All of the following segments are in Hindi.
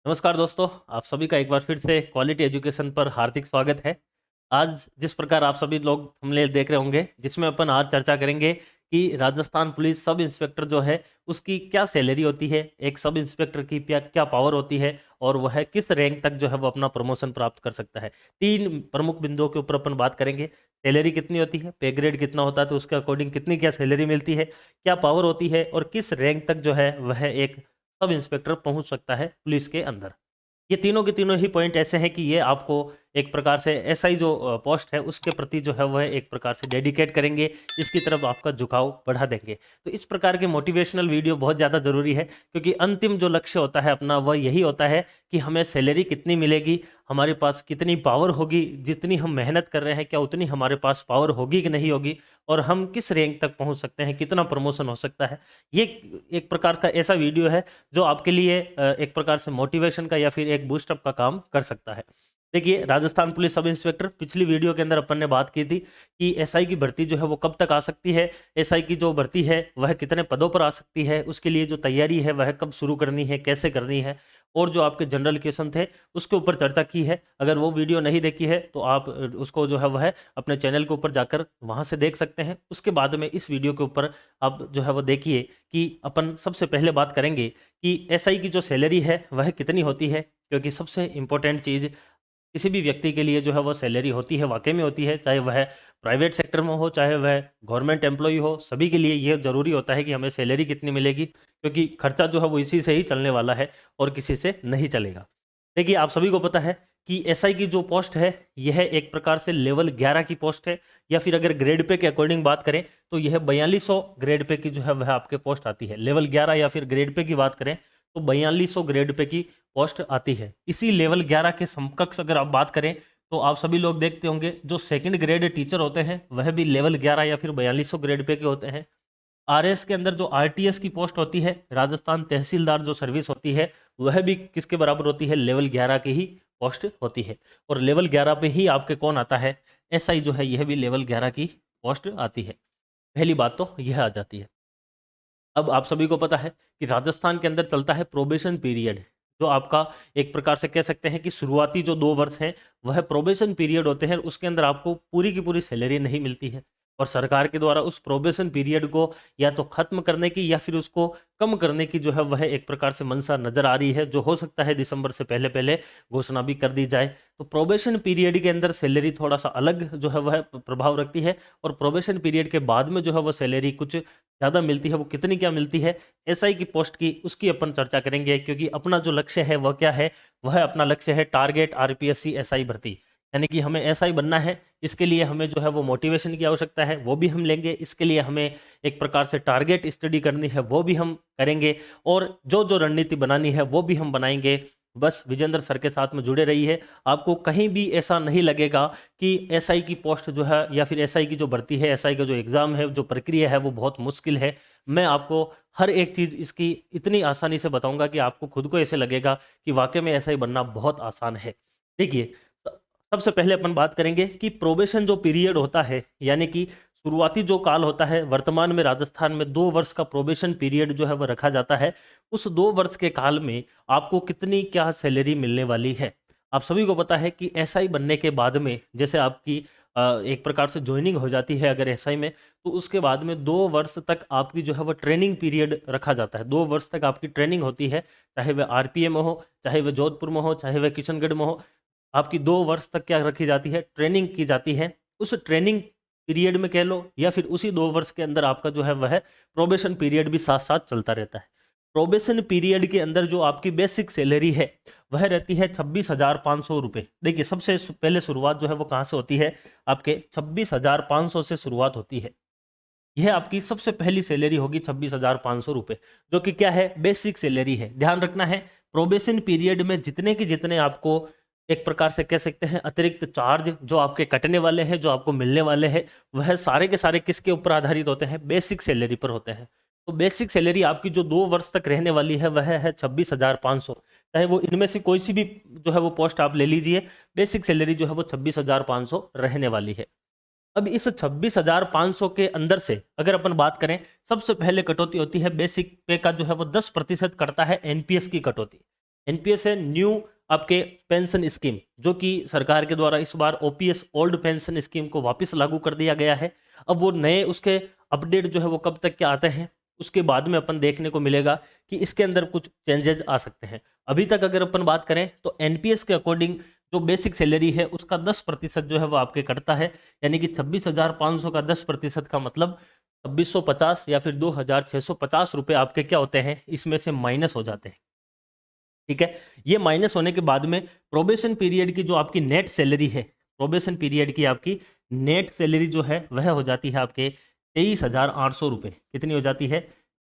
नमस्कार दोस्तों, आप सभी का एक बार फिर से क्वालिटी एजुकेशन पर हार्दिक स्वागत है। आज जिस प्रकार आप सभी लोग थंबनेल देख रहे होंगे, जिसमें अपन आज चर्चा करेंगे कि राजस्थान पुलिस सब इंस्पेक्टर जो है उसकी क्या सैलरी होती है, एक सब इंस्पेक्टर की क्या क्या पावर होती है और वह किस रैंक तक जो है वो अपना प्रमोशन प्राप्त कर सकता है। तीन प्रमुख बिंदुओं के ऊपर अपन बात करेंगे। सैलरी कितनी होती है, पे ग्रेड कितना होता है, तो उसके अकॉर्डिंग कितनी क्या सैलरी मिलती है, क्या पावर होती है और किस रैंक तक जो है वह एक सब इंस्पेक्टर पहुंच सकता है पुलिस के अंदर। ये तीनों के तीनों ही पॉइंट ऐसे हैं कि ये आपको एक प्रकार से एसआई जो पोस्ट है उसके प्रति जो है वह एक प्रकार से डेडिकेट करेंगे, इसकी तरफ आपका झुकाव बढ़ा देंगे। तो इस प्रकार के मोटिवेशनल वीडियो बहुत ज़्यादा ज़रूरी है, क्योंकि अंतिम जो लक्ष्य होता है अपना वह यही होता है कि हमें सैलरी कितनी मिलेगी, हमारे पास कितनी पावर होगी, जितनी हम मेहनत कर रहे हैं क्या उतनी हमारे पास पावर होगी कि नहीं होगी, और हम किस रैंक तक पहुंच सकते हैं, कितना प्रमोशन हो सकता है। ये एक प्रकार का ऐसा वीडियो है जो आपके लिए एक प्रकार से मोटिवेशन का या फिर एक बूस्टअप का काम कर सकता है। देखिए, राजस्थान पुलिस सब इंस्पेक्टर, पिछली वीडियो के अंदर अपन ने बात की थी कि एसआई की भर्ती जो है वो कब तक आ सकती है, एसआई की जो भर्ती है वह कितने पदों पर आ सकती है, उसके लिए जो तैयारी है वह कब शुरू करनी है, कैसे करनी है, और जो आपके जनरल क्वेश्चन थे उसके ऊपर चर्चा की है। अगर वो वीडियो नहीं देखी है तो आप उसको जो है वह अपने चैनल के ऊपर जाकर वहां से देख सकते हैं। उसके बाद में इस वीडियो के ऊपर आप जो है वो देखिए कि अपन सबसे पहले बात करेंगे कि एसआई की जो सैलरी है वह कितनी होती है, क्योंकि सबसे इंपॉर्टेंट चीज़ किसी भी व्यक्ति के लिए जो है वो सैलरी होती है, वाकई में होती है, चाहे वह प्राइवेट सेक्टर में हो चाहे वह गवर्नमेंट एम्प्लॉय हो, सभी के लिए ये ज़रूरी होता है कि हमें सैलरी कितनी मिलेगी, क्योंकि खर्चा जो है वो इसी से ही चलने वाला है और किसी से नहीं चलेगा। देखिए, आप सभी को पता है कि एसआई की जो पोस्ट है यह एक प्रकार से लेवल 11 की पोस्ट है, या फिर अगर ग्रेड पे के अकॉर्डिंग बात करें तो यह 4200 ग्रेड पे की जो है वह आपके पोस्ट आती है। लेवल 11 या फिर ग्रेड पे की बात करें तो 4200 ग्रेड पे की पोस्ट आती है। इसी लेवल 11 के समकक्ष अगर आप बात करें तो आप सभी लोग देखते होंगे जो सेकंड ग्रेड टीचर होते हैं वह भी लेवल 11 या फिर 4200 ग्रेड पे के होते हैं। आरएस के अंदर जो आरटीएस की पोस्ट होती है, राजस्थान तहसीलदार जो सर्विस होती है, वह भी किसके बराबर होती है, लेवल 11 की ही पोस्ट होती है। और लेवल 11 पे ही आपके कौन आता है, एसआई जो है यह भी लेवल 11 की पोस्ट आती है। पहली बात तो यह आ जाती है। अब आप सभी को पता है कि राजस्थान के अंदर चलता है प्रोबेशन पीरियड, जो आपका एक प्रकार से कह सकते हैं कि शुरुआती जो 2 वर्ष हैं वह प्रोबेशन पीरियड होते हैं। उसके अंदर आपको पूरी की पूरी सैलरी नहीं मिलती है, और सरकार के द्वारा उस प्रोबेशन पीरियड को या तो खत्म करने की या फिर उसको कम करने की जो है वह एक प्रकार से मंशा नजर आ रही है, जो हो सकता है दिसंबर से पहले पहले घोषणा भी कर दी जाए। तो प्रोबेशन पीरियड के अंदर सैलरी थोड़ा सा अलग जो है वह प्रभाव रखती है, और प्रोबेशन पीरियड के बाद में जो है वह सैलरी कुछ ज़्यादा मिलती है। वो कितनी क्या मिलती है एसआई की पोस्ट की, उसकी अपन चर्चा करेंगे, क्योंकि अपना जो लक्ष्य है वह क्या है, वह अपना लक्ष्य है टारगेट आरपीएससी एसआई भर्ती, यानी कि हमें एसआई बनना है। इसके लिए हमें जो है वो मोटिवेशन की आवश्यकता है, वो भी हम लेंगे। इसके लिए हमें एक प्रकार से टारगेट स्टडी करनी है, वो भी हम करेंगे, और जो जो रणनीति बनानी है वो भी हम बनाएंगे। बस विजेंद्र सर के साथ में जुड़े रहिए, आपको कहीं भी ऐसा नहीं लगेगा कि एसआई की पोस्ट जो है या फिर एसआई की जो भर्ती है, एसआई का जो एग्ज़ाम है, जो प्रक्रिया है वो बहुत मुश्किल है। मैं आपको हर एक चीज़ इसकी इतनी आसानी से बताऊंगा कि आपको खुद को ऐसे लगेगा कि वाकई में एसआई बनना बहुत आसान है। देखिए, सबसे पहले अपन बात करेंगे कि प्रोबेशन जो पीरियड होता है, यानी कि शुरुआती जो काल होता है, वर्तमान में राजस्थान में 2 वर्ष का प्रोबेशन पीरियड जो है वह रखा जाता है। उस 2 वर्ष के काल में आपको कितनी क्या सैलरी मिलने वाली है। आप सभी को पता है कि एसआई बनने के बाद में जैसे आपकी एक प्रकार से ज्वाइनिंग हो जाती है अगर एसआई में, तो उसके बाद में 2 वर्ष तक आपकी जो है वह ट्रेनिंग पीरियड रखा जाता है। 2 वर्ष तक आपकी ट्रेनिंग होती है, चाहे वह आरपीएम में हो, चाहे वह जोधपुर में हो, चाहे वह किशनगढ़ में हो। आपकी 2 वर्ष तक क्या रखी जाती है, ट्रेनिंग की जाती है। उस ट्रेनिंग पीरियड में कह लो या फिर उसी 2 वर्ष के अंदर आपका जो है वह प्रोबेशन पीरियड भी साथ साथ चलता रहता है। प्रोबेशन पीरियड के अंदर जो आपकी बेसिक सैलरी है वह रहती है 26,500 रुपये। देखिए, सबसे पहले शुरुआत जो है वो कहाँ से होती है, आपके 26,500 से शुरुआत होती है। यह आपकी सबसे पहली सैलरी होगी 26,500 रुपये, जो कि क्या है, बेसिक सैलरी है। ध्यान रखना है, प्रोबेशन पीरियड में जितने के जितने आपको एक प्रकार से कह सकते हैं अतिरिक्त चार्ज जो आपके कटने वाले हैं, जो आपको मिलने वाले हैं, वह सारे के सारे किसके ऊपर आधारित होते हैं, बेसिक सैलरी पर होते हैं। तो बेसिक सैलरी आपकी जो 2 वर्ष तक रहने वाली है वह है 26,500। चाहे वो इनमें से कोई सी भी जो है वो पोस्ट आप ले लीजिए, बेसिक सैलरी जो है वो 26,500 रहने वाली है। अब इस 26,500 के अंदर से अगर अपन बात करें, सबसे पहले कटौती होती है बेसिक पे का जो है वो 10% करता है एनपीएस की कटौती। एनपीएस है न्यू आपके पेंशन स्कीम, जो कि सरकार के द्वारा इस बार ओपीएस ओल्ड पेंशन स्कीम को वापस लागू कर दिया गया है। अब वो नए उसके अपडेट जो है वो कब तक के आते हैं उसके बाद में अपन देखने को मिलेगा कि इसके अंदर कुछ चेंजेस आ सकते हैं। अभी तक अगर अपन बात करें तो एनपीएस के अकॉर्डिंग जो बेसिक सैलरी है उसका 10% जो है वो आपके कटता है, यानी कि 26,500 का 10% का मतलब 2650 या फिर 2,650 रुपए आपके क्या होते हैं, इसमें से माइनस हो जाते हैं। ठीक है, ये माइनस होने के बाद में प्रोबेशन पीरियड की जो आपकी नेट सैलरी है, प्रोबेशन पीरियड की आपकी नेट सैलरी जो है वह हो जाती है आपके 23,800 रुपये। कितनी हो जाती है?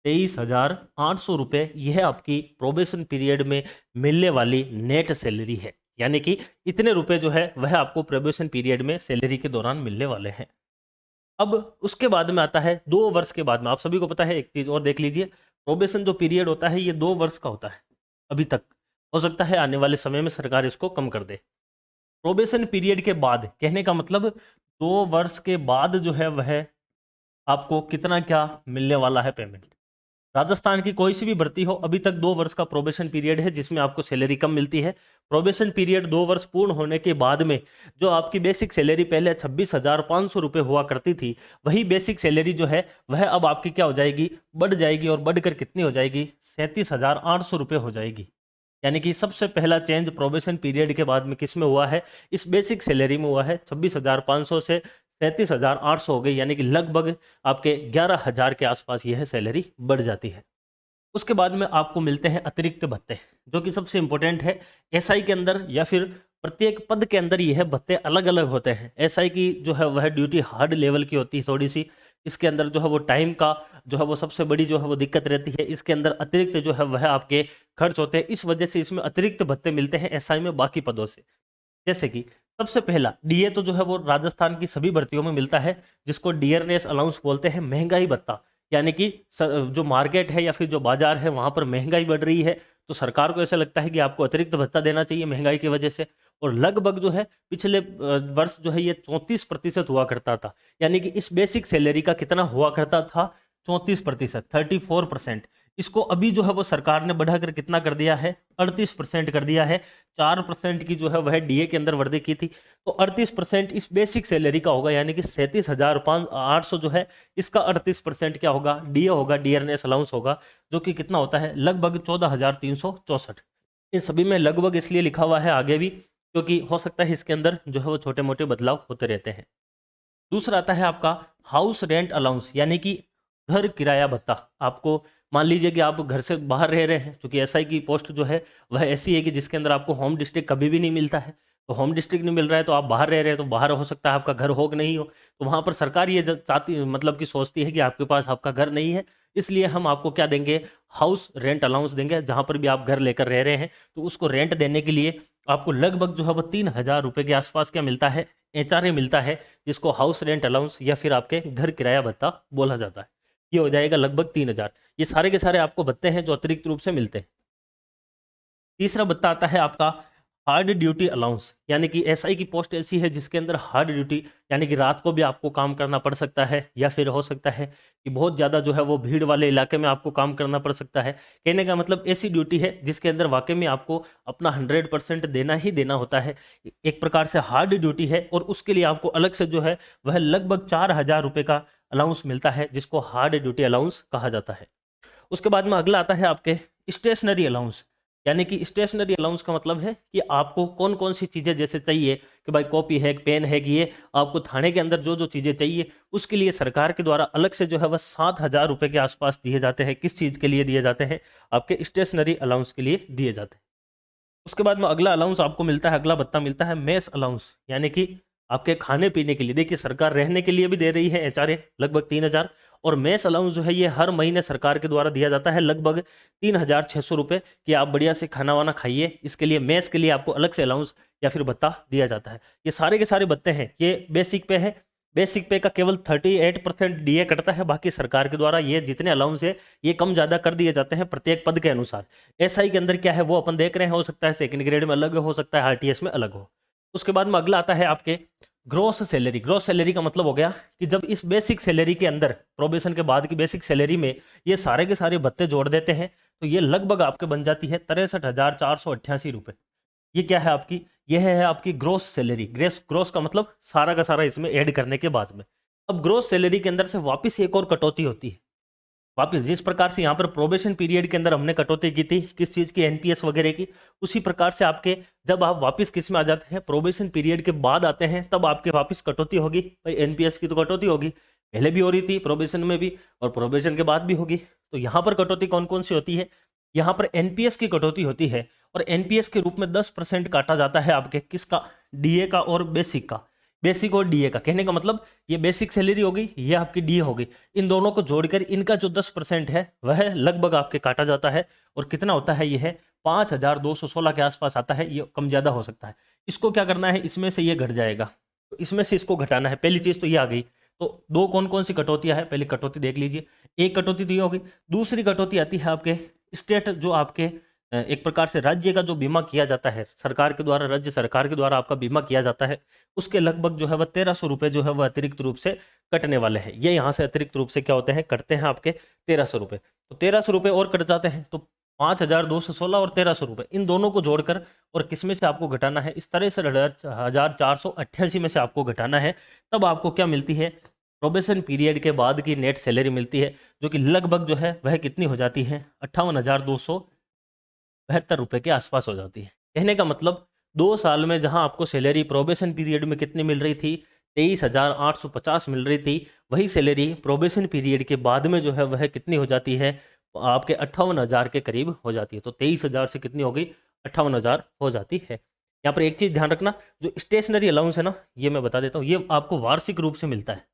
23,800 रुपये। यह आपकी प्रोबेशन पीरियड में मिलने वाली नेट सैलरी है, यानी कि इतने रुपए जो है वह आपको प्रोबेशन पीरियड में सैलरी के दौरान मिलने वाले हैं। अब उसके बाद में आता है 2 वर्ष के बाद में, आप सभी को पता है एक चीज और देख लीजिए, प्रोबेशन जो पीरियड होता है ये 2 वर्ष का होता है अभी तक। हो सकता है आने वाले समय में सरकार इसको कम कर दे। प्रोबेशन पीरियड के बाद कहने का मतलब 2 वर्ष के बाद जो है वह आपको कितना क्या मिलने वाला है पेमेंट। राजस्थान की कोई सी भी भर्ती हो, अभी तक 2 वर्ष का प्रोबेशन पीरियड है जिसमें आपको सैलरी कम मिलती है। प्रोबेशन पीरियड 2 वर्ष पूर्ण होने के बाद में जो आपकी बेसिक सैलरी पहले 26,500 रुपये हुआ करती थी, वही बेसिक सैलरी जो है वह अब आपकी क्या हो जाएगी, बढ़ जाएगी, और बढ़कर कितनी हो जाएगी, 37,800 रुपये हो जाएगी। यानी कि सबसे पहला चेंज प्रोबेशन पीरियड के बाद में किस में हुआ है, इस बेसिक सैलरी में हुआ है। 26,500 से 37,800 हो गई, यानी कि लगभग आपके 11,000 के आसपास यह सैलरी बढ़ जाती है। उसके बाद में आपको मिलते हैं अतिरिक्त भत्ते, जो कि सबसे इंपॉर्टेंट है। एसआई के अंदर या फिर प्रत्येक पद के अंदर यह भत्ते अलग अलग होते हैं। एसआई की जो है वह ड्यूटी हार्ड लेवल की होती है थोड़ी सी, इसके अंदर जो है वो टाइम का जो है वो सबसे बड़ी जो है वो दिक्कत रहती है। इसके अंदर अतिरिक्त जो है वह आपके खर्च होते हैं, इस वजह से इसमें अतिरिक्त भत्ते मिलते हैं एसआई में बाकी पदों से। जैसे कि सबसे पहला डीए तो जो है वो राजस्थान की सभी भर्तियों में मिलता है, जिसको डियरनेस अलाउंस बोलते हैं, महंगाई भत्ता। यानी कि जो मार्केट है या फिर जो बाजार है वहां पर महंगाई बढ़ रही है, तो सरकार को ऐसा लगता है कि आपको अतिरिक्त भत्ता देना चाहिए महंगाई की वजह से। और लगभग जो है पिछले वर्ष जो है ये 34% हुआ करता था, यानी कि इस बेसिक सैलरी का कितना हुआ करता था, 34%, 34%। इसको अभी जो है वो सरकार ने बढ़ाकर कितना कर दिया है, 38% कर दिया है। 4% की जो है वह डीए के अंदर वृद्धि की थी, तो 38% इस बेसिक सैलरी का होगा, यानी कि 37,800 जो है इसका 38% क्या होगा, डीए होगा, डियरनेस अलाउंस होगा, जो कि कितना होता है लगभग 14,364। इन सभी में लगभग इसलिए लिखा हुआ है आगे भी, क्योंकि हो सकता है इसके अंदर जो है वो छोटे मोटे बदलाव होते रहते हैं। दूसरा आता है आपका हाउस रेंट अलाउंस, यानी कि घर किराया भत्ता। आपको मान लीजिए कि आप घर से बाहर रह रहे हैं, क्योंकि एसआई की पोस्ट जो है वह ऐसी है कि जिसके अंदर आपको होम डिस्ट्रिक्ट कभी भी नहीं मिलता है। तो होम डिस्ट्रिक्ट नहीं मिल रहा है तो आप बाहर रह रहे हैं, तो बाहर हो सकता है आपका घर हो कि नहीं हो, तो वहां पर सरकार ये चाहती मतलब कि सोचती है कि आपके पास आपका घर नहीं है, इसलिए हम आपको क्या देंगे, हाउस रेंट अलाउंस देंगे। जहां पर भी आप घर लेकर रह रहे हैं तो उसको रेंट देने के लिए आपको लगभग जो है वो 3,000 रुपये के आसपास क्या मिलता है, एचआरए मिलता है, जिसको हाउस रेंट अलाउंस या फिर आपके घर किराया भत्ता बोला जाता है। ये हो जाएगा लगभग 3,000। ये सारे के सारे आपको भत्ते हैं जो अतिरिक्त रूप से मिलते हैं। तीसरा भत्ता आता है आपका हार्ड ड्यूटी अलाउंस, यानी कि एसआई की पोस्ट ऐसी है जिसके अंदर हार्ड ड्यूटी, यानी कि रात को भी आपको काम करना पड़ सकता है, या फिर हो सकता है कि बहुत ज़्यादा जो है वो भीड़ वाले इलाके में आपको काम करना पड़ सकता है। कहने का मतलब ऐसी ड्यूटी है जिसके अंदर वाकई में आपको अपना 100% देना ही देना होता है। एक प्रकार से हार्ड ड्यूटी है, और उसके लिए आपको अलग से जो है वह लगभग 4,000 रुपये का अलाउंस मिलता है, जिसको हार्ड ड्यूटी अलाउंस कहा जाता है। उसके बाद में अगला आता है आपके स्टेशनरी अलाउंस, यानी कि स्टेशनरी अलाउंस का मतलब है कि आपको कौन कौन सी चीज़ें जैसे चाहिए कि भाई कॉपी है, पेन है, कि ये आपको थाने के अंदर जो जो चीज़ें चाहिए उसके लिए सरकार के द्वारा अलग से जो है वह 7,000 रुपये के आसपास दिए जाते हैं। किस चीज़ के लिए दिए जाते हैं, आपके स्टेशनरी अलाउंस के लिए दिए जाते हैं। उसके बाद में अगला अलाउंस आपको मिलता है, अगला भत्ता मिलता है मेस अलाउंस, यानी कि आपके खाने पीने के लिए। देखिए सरकार रहने के लिए भी दे रही है एचआरए लगभग 3,000, और मेस अलाउंस जो है ये हर महीने सरकार के द्वारा दिया जाता है लगभग 3,600 रुपये, कि आप बढ़िया से खाना वाना खाइए। इसके लिए मेस के लिए आपको अलग से अलाउंस या फिर भत्ता दिया जाता है। ये सारे के सारे भत्ते हैं, ये बेसिक पे है। बेसिक पे का केवल 38% डीए कटता है, बाकी सरकार के द्वारा ये जितने अलाउंस है ये कम ज़्यादा कर दिए जाते हैं प्रत्येक पद के अनुसार। एसआई के अंदर क्या है वो अपन देख रहे हैं, हो सकता है सेकंड ग्रेड में अलग हो सकता है आरटीएस में अलग हो। उसके बाद में अगला आता है आपके ग्रॉस सैलरी। ग्रॉस सैलरी का मतलब हो गया कि जब इस बेसिक सैलरी के अंदर प्रोबेशन के बाद की बेसिक सैलरी में ये सारे के सारे भत्ते जोड़ देते हैं, तो ये लगभग आपके बन जाती है 63,488 रुपये। ये क्या है आपकी, यह है आपकी ग्रोस सैलरी। ग्रोस का मतलब सारा का सारा इसमें ऐड करने के बाद में। अब ग्रोस सैलरी के अंदर से वापस एक और कटौती होती है। वापस जिस प्रकार से यहाँ पर प्रोबेशन पीरियड के अंदर हमने कटौती की थी किस चीज़ की, एनपीएस वगैरह की, उसी प्रकार से आपके जब आप वापस किस में आ जाते हैं, प्रोबेशन पीरियड के बाद आते हैं, तब आपके वापस कटौती होगी। भाई एनपीएस की तो कटौती होगी, पहले भी हो रही थी प्रोबेशन में भी और प्रोबेशन के बाद भी होगी। तो यहाँ पर कटौती कौन कौन सी होती है, यहाँ पर एनपीएस की कटौती होती है और एनपीएस के रूप में 10% काटा जाता है आपके किसका, डीए का और बेसिक का। बेसिक और डीए का कहने का मतलब ये बेसिक सैलरी हो गई, ये आपकी डीए हो गई, इन दोनों को जोड़कर इनका जो 10% है वह लगभग आपके काटा जाता है। और कितना होता है, ये है 5,216 के आसपास आता है, ये कम ज्यादा हो सकता है। इसको क्या करना है, इसमें से ये घट जाएगा, तो इसमें से इसको घटाना है। पहली चीज तो ये आ गई। तो दो कौन कौन सी कटौतियां है, पहली कटौती देख लीजिए। एक कटौती तो ये होगी, दूसरी कटौती आती है आपके स्टेट, जो आपके एक प्रकार से राज्य का जो बीमा किया जाता है सरकार के द्वारा, राज्य सरकार के द्वारा आपका बीमा किया जाता है, उसके लगभग जो है वह 1300 रुपये जो है वह अतिरिक्त रूप से कटने वाले हैं। ये यहाँ से अतिरिक्त रूप से क्या होते हैं, कटते हैं आपके 1300 रुपये। तो 1300 रुपये और कट जाते हैं, तो 5,216 और 1300 रुपये इन दोनों को जोड़कर और किसमें से आपको घटाना है, इस तरह से 1,488 में से आपको घटाना है। तब आपको क्या मिलती है, प्रोबेशन पीरियड के बाद की नेट सैलरी मिलती है, जो कि लगभग जो है वह कितनी हो जाती है, 58,272 रुपये के आसपास हो जाती है। कहने का मतलब 2 साल में जहां आपको सैलरी प्रोबेशन पीरियड में कितनी मिल रही थी, 23,850 मिल रही थी, वही सैलरी प्रोबेशन पीरियड के बाद में जो है वह कितनी हो जाती है, आपके 58,000 के करीब हो जाती है। तो 23,000 से कितनी हो गई, 58,000 हो जाती है। यहाँ पर एक चीज़ ध्यान रखना, जो स्टेशनरी अलाउंस है ना, ये मैं बता देता हूँ, ये आपको वार्षिक रूप से मिलता है।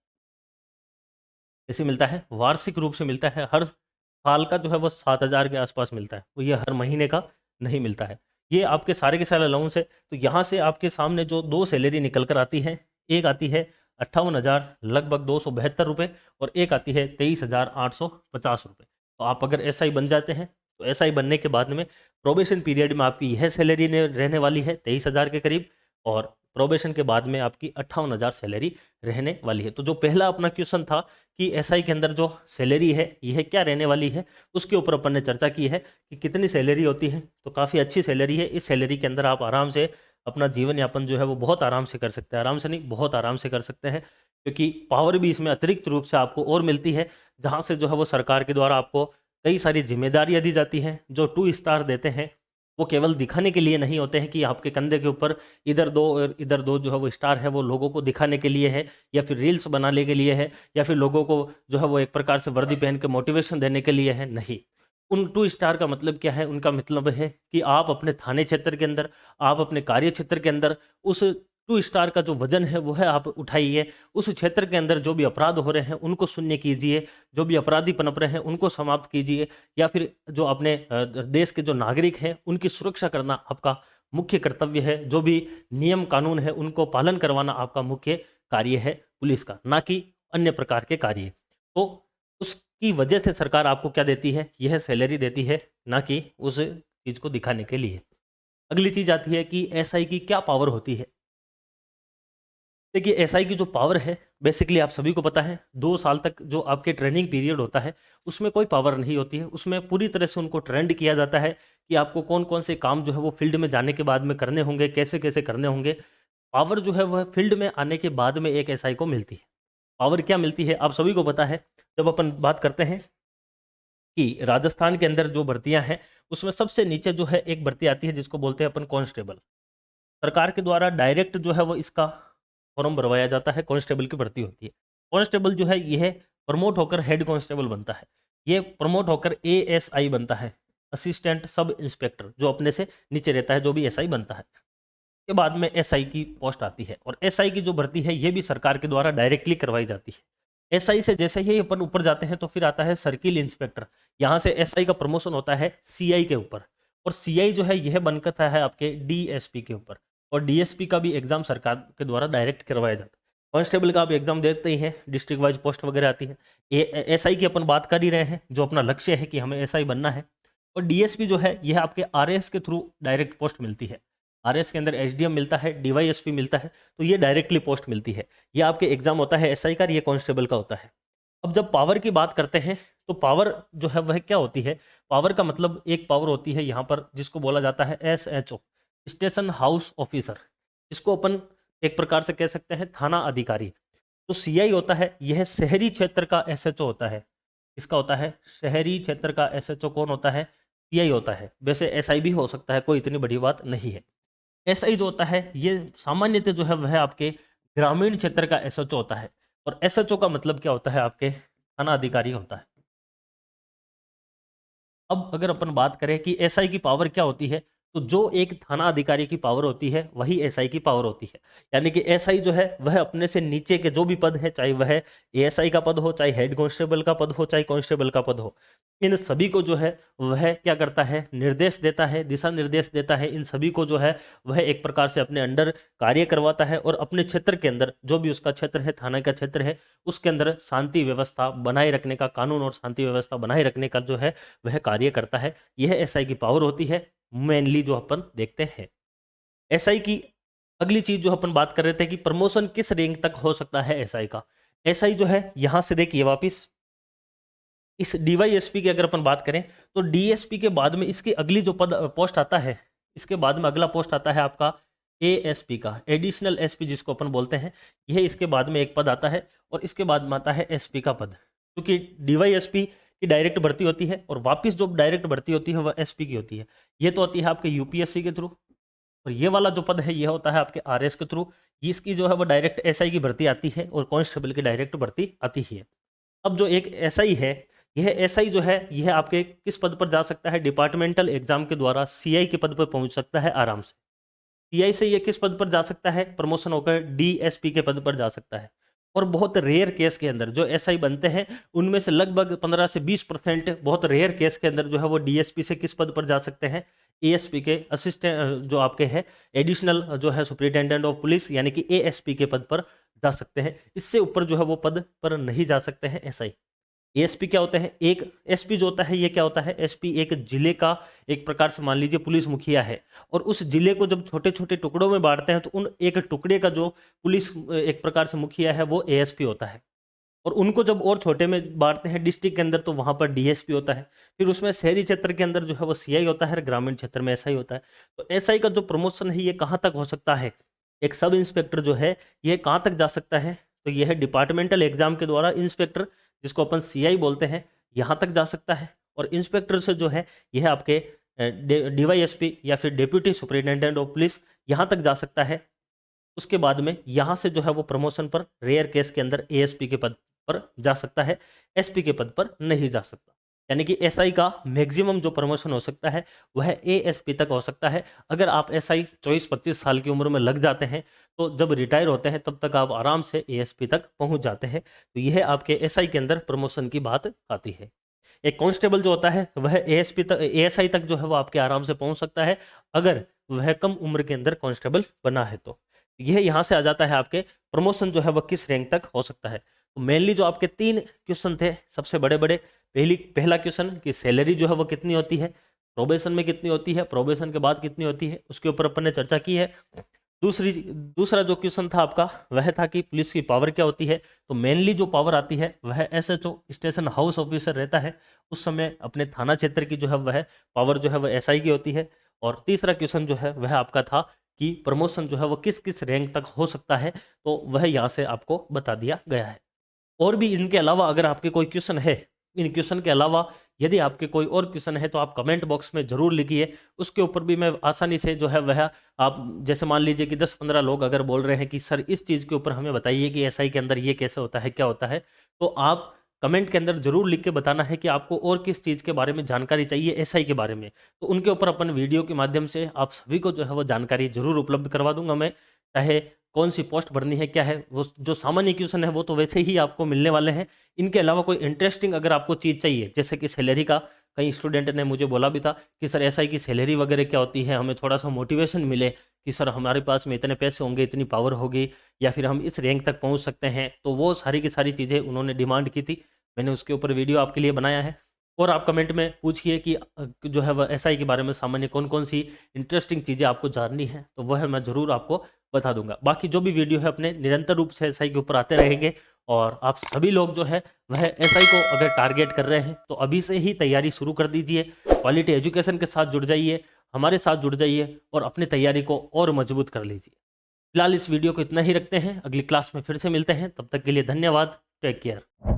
कैसे मिलता है, वार्षिक रूप से मिलता है। हर साल का जो है वो 7,000 के आसपास मिलता है, वो ये हर महीने का नहीं मिलता है। ये आपके सारे के सारे अलाउंस है। तो यहाँ से आपके सामने जो दो सैलरी निकल कर आती है, एक आती है 58,000 लगभग 272 रुपये और एक आती है 23,850 रुपये। तो आप अगर एसआई बन जाते हैं तो एसआई बनने के बाद में प्रोबेशन पीरियड में आपकी यह सैलरी रहने वाली है 23,000 के करीब, और प्रोबेशन के बाद में आपकी 58,000 सैलरी रहने वाली है। तो जो पहला अपना क्वेश्चन था कि एसआई के अंदर जो सैलरी है यह क्या रहने वाली है, उसके ऊपर अपन ने चर्चा की है कि कितनी सैलरी होती है। तो काफ़ी अच्छी सैलरी है। इस सैलरी के अंदर आप आराम से अपना जीवन यापन जो है वो बहुत आराम से कर सकते हैं। आराम से नहीं, बहुत आराम से कर सकते हैं, क्योंकि पावर भी इसमें अतिरिक्त रूप से आपको और मिलती है, जहाँ से जो है वो सरकार के द्वारा आपको कई सारी जिम्मेदारियाँ दी जाती हैं। जो 2 स्टार देते हैं वो केवल दिखाने के लिए नहीं होते हैं कि आपके कंधे के ऊपर इधर दो और इधर दो जो है वो स्टार है, वो लोगों को दिखाने के लिए है, या फिर रील्स बनाने के लिए है, या फिर लोगों को जो है वो एक प्रकार से वर्दी पहन के मोटिवेशन देने के लिए है। नहीं, उन 2 स्टार का मतलब क्या है, उनका मतलब है कि आप अपने थाने क्षेत्र के अंदर, आप अपने कार्य क्षेत्र के अंदर उस 2 स्टार का जो वजन है वो है आप उठाइए। उस क्षेत्र के अंदर जो भी अपराध हो रहे हैं उनको शून्य कीजिए, जो भी अपराधी पनप रहे हैं उनको समाप्त कीजिए, या फिर जो अपने देश के जो नागरिक हैं उनकी सुरक्षा करना आपका मुख्य कर्तव्य है। जो भी नियम कानून है उनको पालन करवाना आपका मुख्य कार्य है पुलिस का, ना कि अन्य प्रकार के कार्य। तो उसकी वजह से सरकार आपको क्या देती है, यह सैलरी देती है, ना कि उस चीज़ को दिखाने के लिए। अगली चीज़ आती है कि एसआई की क्या पावर होती है। देखिए, एसआई की जो पावर है बेसिकली आप सभी को पता है, 2 साल तक जो आपके ट्रेनिंग पीरियड होता है उसमें कोई पावर नहीं होती है। उसमें पूरी तरह से उनको ट्रेंड किया जाता है कि आपको कौन कौन से काम जो है वो फील्ड में जाने के बाद में करने होंगे, कैसे कैसे करने होंगे। पावर जो है वह फील्ड में आने के बाद में एक एसआई को मिलती है। पावर क्या मिलती है आप सभी को पता है। जब अपन बात करते हैं कि राजस्थान के अंदर जो भर्तियां हैं उसमें सबसे नीचे जो है एक भर्ती आती है जिसको बोलते हैं अपन कांस्टेबल। सरकार के द्वारा डायरेक्ट जो है वो इसका फॉर्म भरवाया जाता है, कांस्टेबल की भर्ती होती है। कांस्टेबल जो है यह प्रमोट होकर हेड कांस्टेबल बनता है, ये प्रमोट होकर एएसआई बनता है, असिस्टेंट सब इंस्पेक्टर, जो अपने से नीचे रहता है, जो भी एसआई बनता है। के बाद में एसआई की पोस्ट आती है, और एसआई की जो भर्ती है ये भी सरकार के द्वारा डायरेक्टली करवाई जाती है। एसआई से जैसे ही अपन ऊपर जाते हैं तो फिर आता है सर्किल इंस्पेक्टर। यहाँ से एसआई का प्रमोशन होता है सीआई के ऊपर, और सीआई जो है यह बनकर है आपके डीएसपी के ऊपर, और डीएसपी का भी एग्जाम सरकार के द्वारा डायरेक्ट करवाया जाता है। कांस्टेबल का आप एग्जाम देते ही हैं, डिस्ट्रिक्ट वाइज पोस्ट वगैरह आती है। एसआई की अपन बात कर ही रहे हैं, जो अपना लक्ष्य है कि हमें एसआई बनना है। और डीएसपी जो है यह आपके आरएस के थ्रू डायरेक्ट पोस्ट मिलती है। आरएस के अंदर एसडीएम मिलता है, डीवाईएसपी मिलता है, तो ये डायरेक्टली पोस्ट मिलती है। ये आपके एग्जाम होता है एसआई का, ये कांस्टेबल का होता है। अब जब पावर की बात करते हैं तो पावर जो है वह क्या होती है? पावर का मतलब एक पावर होती है यहाँ पर जिसको बोला जाता है SHO, स्टेशन हाउस ऑफिसर। इसको अपन एक प्रकार से कह सकते हैं थाना अधिकारी। तो CI होता है, यह शहरी क्षेत्र का SHO होता है। इसका होता है शहरी क्षेत्र का SHO कौन होता है? CI होता है। वैसे SI भी हो सकता है, कोई इतनी बड़ी बात नहीं है। SI जो होता है ये सामान्यतः जो है वह आपके ग्रामीण क्षेत्र का SHO होता है। और SHO का मतलब क्या होता है? आपके थाना अधिकारी होता है। अब अगर अपन बात करें कि SI की पावर क्या होती है, तो जो एक थाना अधिकारी की पावर होती है वही SI की पावर होती है। यानी कि SI जो है वह अपने से नीचे के जो भी पद है, चाहे वह ASI का पद हो, चाहे हेड कांस्टेबल का पद हो, चाहे कांस्टेबल का पद हो, इन सभी को जो है वह क्या करता है? निर्देश देता है, दिशा निर्देश देता है। इन सभी को जो है वह एक प्रकार से अपने अंडर कार्य करवाता है और अपने क्षेत्र के अंदर, जो भी उसका क्षेत्र है, थाना का क्षेत्र है, उसके अंदर शांति व्यवस्था बनाए रखने का, कानून और शांति व्यवस्था बनाए रखने का जो है वह कार्य करता है। यह SI की पावर होती है मेनली जो अपन देखते हैं। SI की अगली चीज जो अपन बात कर रहे थे कि प्रमोशन किस रैंक तक हो सकता है SI का। SI जो है यहां से देखिए वापिस इस DYSP की अगर अपन बात करें तो DSP के बाद में इसकी अगली जो पद पोस्ट आता है, इसके बाद में अगला पोस्ट आता है आपका ASP का, एडिशनल SP जिसको अपन बोलते हैं। यह इसके बाद में एक पद आता है और इसके बाद में आता है SP का पद। क्योंकि DYSP की डायरेक्ट भर्ती होती है और वापस जो डायरेक्ट भर्ती होती है वह SP की होती है। ये तो होती है आपके UPSC के थ्रू, और ये वाला जो पद है यह होता है आपके RS के थ्रू। इसकी जो है वो डायरेक्ट SI की भर्ती आती है और कांस्टेबल की डायरेक्ट भर्ती आती है। अब जो एक SI है, यह SI जो है यह आपके किस पद पर जा सकता है? डिपार्टमेंटल एग्जाम के द्वारा CI के पद पर पहुंच सकता है आराम से। CI से ये किस पद पर जा सकता है? प्रमोशन होकर DSP के पद पर जा सकता है। और बहुत रेयर केस के अंदर जो SI बनते हैं उनमें से लगभग 15 से 20% बहुत रेयर केस के अंदर जो है वो DSP से किस पद पर जा सकते हैं? ASP के असिस्टेंट जो आपके हैं, एडिशनल जो है सुपरिटेंडेंट ऑफ पुलिस यानी कि ASP के पद पर जा सकते हैं। इससे ऊपर जो है वो पद पर नहीं जा सकते हैं SI। एएसपी क्या होता है? एक एसपी जो होता है ये क्या होता है? एसपी एक जिले का एक प्रकार से मान लीजिए पुलिस मुखिया है, और उस जिले को जब छोटे छोटे टुकड़ों में बांटते हैं तो उन एक टुकड़े का जो पुलिस एक प्रकार से मुखिया है वो एएसपी होता है। और उनको जब और छोटे में बांटते हैं डिस्ट्रिक्ट के अंदर तो वहां पर डीएसपी होता है। फिर उसमें शहरी क्षेत्र के अंदर जो है वो सीआई होता है और ग्रामीण क्षेत्र में एसआई होता है। तो एसआई का जो प्रमोशन है ये कहाँ तक हो सकता है? एक सब इंस्पेक्टर जो है ये कहाँ तक जा सकता है? तो यह डिपार्टमेंटल एग्जाम के द्वारा इंस्पेक्टर, जिसको अपन सीआई बोलते हैं, यहाँ तक जा सकता है। और इंस्पेक्टर से जो है यह आपके डीवाईएसपी या फिर डेप्यूटी सुपरिटेंडेंट ऑफ पुलिस यहाँ तक जा सकता है। उसके बाद में यहाँ से जो है वो प्रमोशन पर रेयर केस के अंदर एएसपी के पद पर जा सकता है, एसपी के पद पर नहीं जा सकता। यानी कि एसआई का मैक्सिमम जो प्रमोशन हो सकता है वह एएसपी तक हो सकता है। अगर आप एसआई 24-25 साल की उम्र में लग जाते हैं तो जब रिटायर होते हैं तब तक आप आराम से एएसपी तक पहुंच जाते हैं। तो यह आपके एसआई के अंदर प्रमोशन की बात आती है। एक कांस्टेबल जो होता है वह एएसपी तक, एएसआई तक जो है वो आपके आराम से पहुंच सकता है अगर वह कम उम्र के अंदर कांस्टेबल बना है। तो यह यहाँ से आ जाता है आपके प्रमोशन जो है वह किस रैंक तक हो सकता है। तो मेनली जो आपके 3 क्वेश्चन थे सबसे बड़े बड़े। पहला क्वेश्चन कि सैलरी जो है वो कितनी होती है, प्रोबेशन में कितनी होती है, प्रोबेशन के बाद कितनी होती है, उसके ऊपर अपन ने चर्चा की है। दूसरा जो क्वेश्चन था आपका वह था कि पुलिस की पावर क्या होती है। तो मेनली जो पावर आती है वह एसएचओ स्टेशन हाउस ऑफिसर रहता है, उस समय अपने थाना क्षेत्र की जो है वह पावर जो है वह एसआई की होती है। और तीसरा क्वेश्चन जो है वह आपका था कि प्रमोशन जो है वो किस किस रैंक तक हो सकता है, तो वह यहाँ से आपको बता दिया गया है। और भी इनके अलावा अगर आपके कोई क्वेश्चन है, इन क्वेश्चन के अलावा यदि आपके कोई और क्वेश्चन है तो आप कमेंट बॉक्स में जरूर लिखिए। उसके ऊपर भी मैं आसानी से जो है वह आप जैसे मान लीजिए कि 10-15 लोग अगर बोल रहे हैं कि सर इस चीज़ के ऊपर हमें बताइए कि एसआई के अंदर ये कैसे होता है, क्या होता है, तो आप कमेंट के अंदर जरूर लिख के बताना है कि आपको और किस चीज़ के बारे में जानकारी चाहिए एसआई के बारे में। तो उनके ऊपर अपन वीडियो के माध्यम से आप सभी को जो है वो जानकारी जरूर उपलब्ध करवा दूंगा मैं। चाहे कौन सी पोस्ट भरनी है, क्या है, वो जो सामान्य क्वेश्चन है वो तो वैसे ही आपको मिलने वाले हैं। इनके अलावा कोई इंटरेस्टिंग अगर आपको चीज़ चाहिए, जैसे कि सैलरी का, कई स्टूडेंट ने मुझे बोला भी था कि सर एसआई की सैलरी वगैरह क्या होती है, हमें थोड़ा सा मोटिवेशन मिले कि सर हमारे पास में इतने पैसे होंगे, इतनी पावर होगी, या फिर हम इस रैंक तक पहुंच सकते हैं। तो वो सारी की सारी चीज़ें उन्होंने डिमांड की थी, मैंने उसके ऊपर वीडियो आपके लिए बनाया है। और आप कमेंट में पूछिए कि जो है वह एसआई के बारे में सामान्य कौन कौन सी इंटरेस्टिंग चीज़ें आपको जाननी है, तो वह मैं ज़रूर आपको बता दूंगा। बाकी जो भी वीडियो है अपने निरंतर रूप से एसआई के ऊपर आते रहेंगे और आप सभी लोग जो है वह एसआई को अगर टारगेट कर रहे हैं तो अभी से ही तैयारी शुरू कर दीजिए। क्वालिटी एजुकेशन के साथ जुड़ जाइए, हमारे साथ जुड़ जाइए और अपनी तैयारी को और मजबूत कर लीजिए। फिलहाल इस वीडियो को इतना ही रखते हैं, अगली क्लास में फिर से मिलते हैं, तब तक के लिए धन्यवाद। Take care.